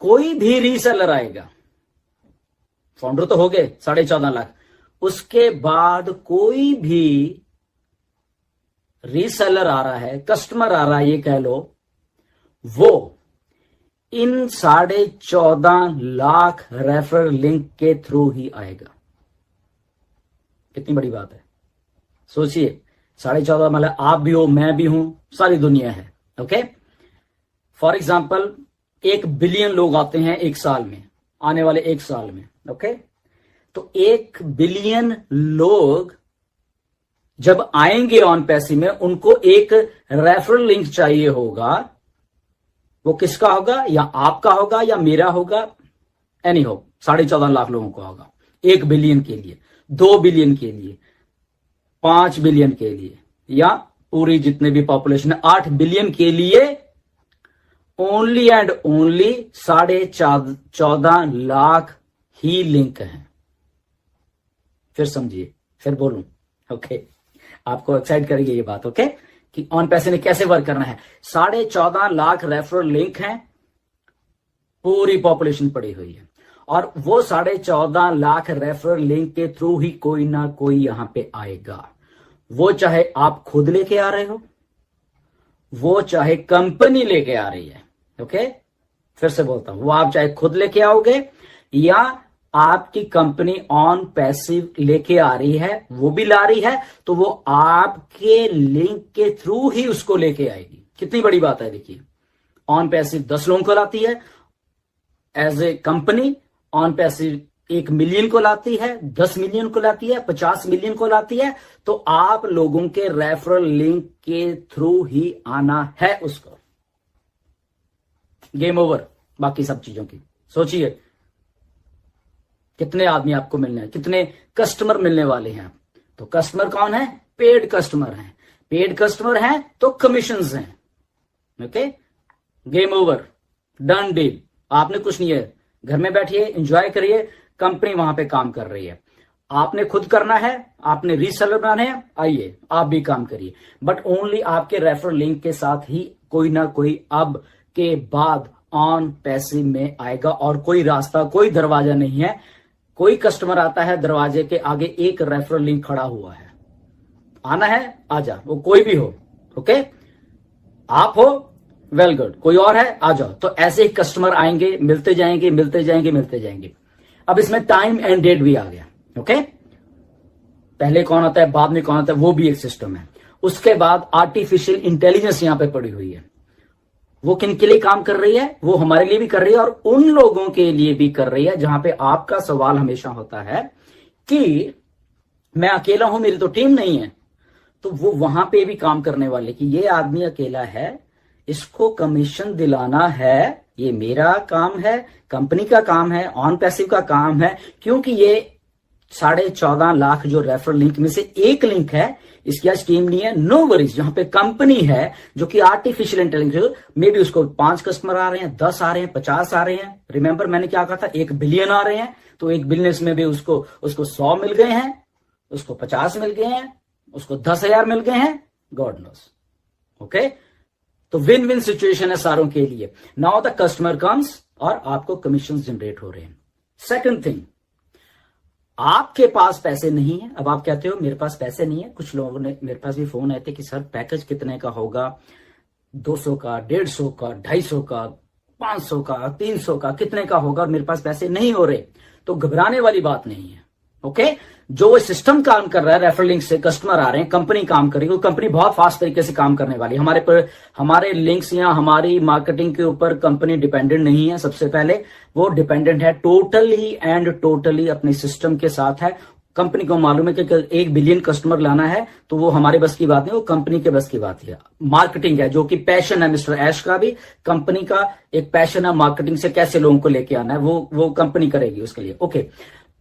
कोई भी रीसेलर आएगा, फाउंडर तो हो गए 14.5 लाख, उसके बाद कोई भी रीसेलर आ रहा है, कस्टमर आ रहा है, ये कह लो, वो इन 14.5 लाख रेफरल लिंक के थ्रू ही आएगा। कितनी बड़ी बात है, सोचिए। 14.5 मतलब आप भी हो, मैं भी हूं, सारी दुनिया है। ओके, फॉर एग्जाम्पल 1 बिलियन लोग आते हैं एक साल में, आने वाले 1 साल में। ओके, तो 1 बिलियन लोग जब आएंगे ऑन पैसिव में, उनको एक रेफरल लिंक चाहिए होगा। वो किसका होगा? या आपका होगा या मेरा होगा, एनी हो, 14.5 लाख लोगों का होगा। 1 बिलियन के लिए, 2 बिलियन के लिए, 5 बिलियन के लिए, या पूरी जितने भी पॉपुलेशन है 8 बिलियन के लिए only and only 14.5 lakh he link हैं। फिर समझिए, फिर बोलूं। ओके, आपको एक्साइट करेगी ये बात। ओके, कि ऑन पैसे ने कैसे वर्क करना है। 14.5 लाख रेफरल लिंक हैं, पूरी पॉपुलेशन पड़ी हुई है, और वो 14.5 लाख रेफरल लिंक के थ्रू ही कोई ना कोई यहां पे आएगा। वो चाहे आप खुद लेके आ रहे हो, वो चाहे कंपनी लेके आ रही है। ओके, फिर से बोलता हूं, वो आप चाहे खुद लेके आओगे या आपकी कंपनी ऑन पैसिव लेके आ रही है, वो भी ला रही है, तो वो आपके लिंक के थ्रू ही उसको लेके आएगी। कितनी बड़ी बात है, देखिए। ऑन पैसिव 10 लोगों को लाती है as a company, on passive 1 million को लाती है, 10 मिलियन को लाती है, 50 मिलियन को लाती है। तो आप लोगों के रेफरल लिंक के थ्रू ही आना है उसको। गेम ओवर बाकी सब चीजों की। सोचिए कितने आदमी आपको मिलने हैं, कितने कस्टमर मिलने वाले हैं। तो कस्टमर कौन है? पेड कस्टमर हैं। पेड कस्टमर हैं तो कमीशंस हैं। Okay, game over, done deal. आपने कुछ नहीं है, घर में बैठिए, एंजॉय करिए, कंपनी वहां पे काम कर रही है। आपने खुद करना है, आपने रीसेलर बनाने हैं, आइए आप भी काम करिए, बट ओनली आपके रेफरल लिंक के साथ ही कोई ना कोई अब के बाद ऑन पैसिव में आएगा। और कोई रास्ता, कोई दरवाजा नहीं है। कोई कस्टमर आता है, दरवाजे के आगे एक रेफरल लिंक खड़ा हुआ है, आना है आजा, वो कोई भी हो। ओके, आप हो, वेल गुड, कोई और है, आ जाओ। तो ऐसे ही कस्टमर आएंगे, मिलते जाएंगे, मिलते जाएंगे, मिलते जाएंगे। अब इसमें टाइम एंड डेट भी आ गया। ओके, पहले कौन आता है, बाद में कौन आता है, वो भी एक सिस्टम है। उसके बाद आर्टिफिशियल इंटेलिजेंस यहां पे पड़ी हुई है। वो किन के लिए काम कर रही है? वो हमारे लिए भी कर रही है और उन लोगों के लिए भी कर रही है जहां पे आपका सवाल हमेशा होता है कि मैं अकेला हूं, मेरी तो टीम नहीं है। तो वो वहां पे भी काम करने वाले कि ये आदमी अकेला है, इसको कमीशन दिलाना है, ये मेरा काम है, कंपनी का काम है, ऑन पैसिव का काम है। क्योंकि ये 14.5 लाख जो रेफरल लिंक में से एक लिंक है, इसकी आज टीम नहीं है, नो वरीज। जहां पे कंपनी है जो कि आर्टिफिशियल इंटेलिजेंस, मे बी उसको 5 कस्टमर आ रहे हैं, 10 आ रहे हैं, 50 आ रहे हैं। रिमेंबर मैंने क्या कहा था, 1 बिलियन आ रहे हैं, तो 1 बिलियन में भी उसको 100 मिल गए हैं, उसको 50 मिल गए हैं, उसको 10,000 मिल गए हैं, गॉड नोस। ओके, तो विन विन सिचुएशन है सारों के लिए। नाउ द कस्टमर कम्स और आपको कमीशन जनरेट हो रहे हैं। सेकंड थिंग, आपके पास पैसे नहीं है। अब आप कहते हो मेरे पास पैसे नहीं है। कुछ लोगों ने मेरे पास भी फोन आए थे कि सर पैकेज कितने का होगा, 200 का, 150 का, 250 का, 500 का, 300 का, कितने का होगा, और मेरे पास पैसे नहीं हो रहे। तो घबराने वाली बात नहीं है। ओके, जो सिस्टम काम कर रहा है, रेफरल लिंक से कस्टमर आ रहे हैं, कंपनी काम कर रही है, वो कंपनी बहुत फास्ट तरीके से काम करने वाली है। हमारे लिंक्स या हमारी मार्केटिंग के ऊपर कंपनी डिपेंडेंट नहीं है। सबसे पहले वो डिपेंडेंट है टोटली एंड टोटली अपने सिस्टम के साथ है। कंपनी को मालूम है कि 1 बिलियन कस्टमर लाना है, तो वो हमारे बस की बात नहीं, वो कंपनी के बस की बात है। मार्केटिंग है, जो कि पैशन है मिस्टर ऐश का भी, कंपनी का एक पैशन है मार्केटिंग से कैसे लोगों को लेके आना है, वो कंपनी करेगी उसके लिए। ओके,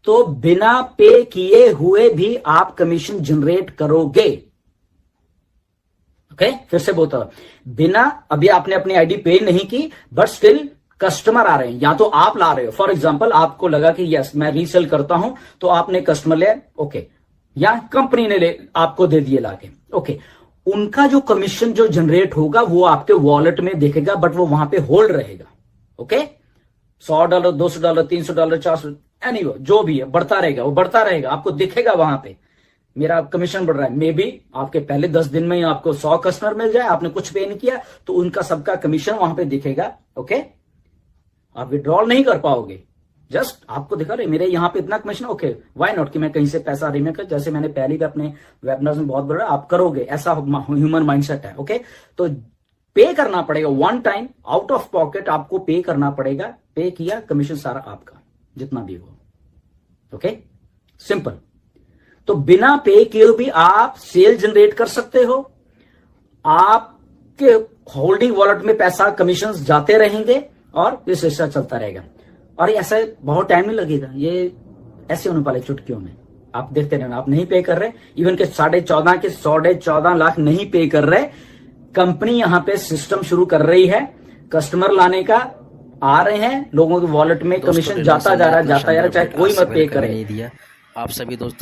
तो बिना पे किए हुए भी आप कमीशन जनरेट करोगे। ओके, फिर से बोलता हूं, बिना, अभी आपने अपनी आईडी पे नहीं की, बट स्टिल कस्टमर आ रहे हैं, या तो आप ला रहे हो। फॉर एग्जांपल, आपको लगा कि यस मैं रीसेल करता हूं, तो आपने कस्टमर ले, ओके, या कंपनी ने ले आपको दे दिए लाके। ओके, उनका जो कमीशन जो जनरेट होगा वो आपके वॉलेट में दिखेगा, बट वो वहां पे होल्ड रहेगा। ओके, $100, $200, $300, $400, एनी जो भी है बढ़ता रहेगा, वो बढ़ता रहेगा, आपको दिखेगा वहां पे मेरा कमीशन बढ़ रहा है। मे बी आपके पहले 10 दिन में ही आपको 100 कस्टमर मिल जाए, आपने कुछ पे नहीं किया तो उनका सबका कमीशन वहां पे दिखेगा। ओके, आप विड्रॉल नहीं कर पाओगे, जस्ट आपको दिखा रहे मेरे यहाँ पे इतना कमीशन, ओके व्हाई नॉट कि मैं कहीं से पैसा रिमेक कर, जैसे मैंने पहले भी अपने वेबिनार में बहुत बोला, आप करोगे, ऐसा ह्यूमन माइंडसेट है। ओके, तो पे करना पड़ेगा one time, out of pocket आपको पे करना पड़ेगा। पे किया, कमीशन सारा आपका जितना भी हो। Okay, simple. तो बिना पे किए भी आप सेल जनरेट कर सकते हो, आपके होल्डिंग वॉलेट में पैसा कमीशन जाते रहेंगे और ये सिलसिला चलता रहेगा। और ऐसा बहुत टाइम नहीं लगेगा, ये ऐसे होने वाले चुटकियों में आप देखते रहना। आप नहीं पे कर रहे, इवन के 14.5 लाख नहीं पे कर रहे, कंपनी यहां पे सिस्टम शुरू कर रही है, कस्टमर लाने का आ रहे हैं, लोगों के वॉलेट में कमीशन जाता जा रहा है, चाहे कोई मत पे करे। आप सभी दोस्तों